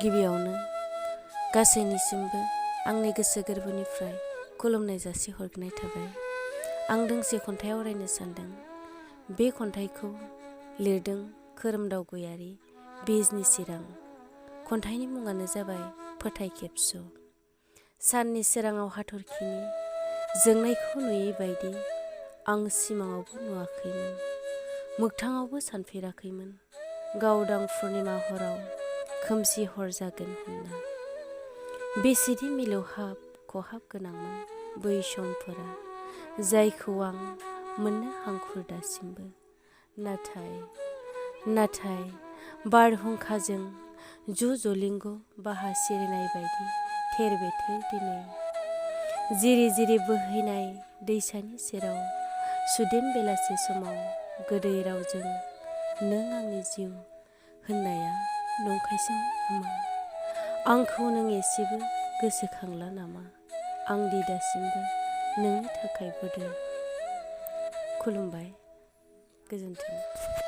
गिबियावनो गासैनिसिमबो आंनि गोसो गोरबोनिफ्राय खुलुमनाय जासिहरनाय थाबाय। आं दोंसे खन्थाइ आवरायनो सानदों। बे खन्थाइखौ लिरदों खोरोमदाव गयारी, बिजनि चिरां। खन्थाइनि मुङानो जाबाय फोथाय खेबस'। साननि सोराङाव हाथरखिनि जोंनायखौ नुयै बायदि आं सिमाङावबो नुवाखैमोन, मोगथाङावबो सानफेराखैमोन गावदां पुर्निमा हराव खोमसि हर जागोन होनना। बेसेदि मिलौहाब खहाब गोनांमोन बै समफोरा, जायखौ आं मोननो हांखुर दासिमबो। नाथाय बारहुंखाजों जलिंग बाहा सिरिनाय बायदि थेर बेथेर दिनै जिरि जिरि बोहैनाय दैसानि सेराव सुदेम बेलासि समाव गोदै रावजों नों आंनि जिउ होननाया नंखायसोमोन नामा? आंखौ नों एसेबो गोसोखांला नामा? आंदि दासिमबो नोंनि थाखाय बोदोर। खुलुमबाय, गोजोन्थों।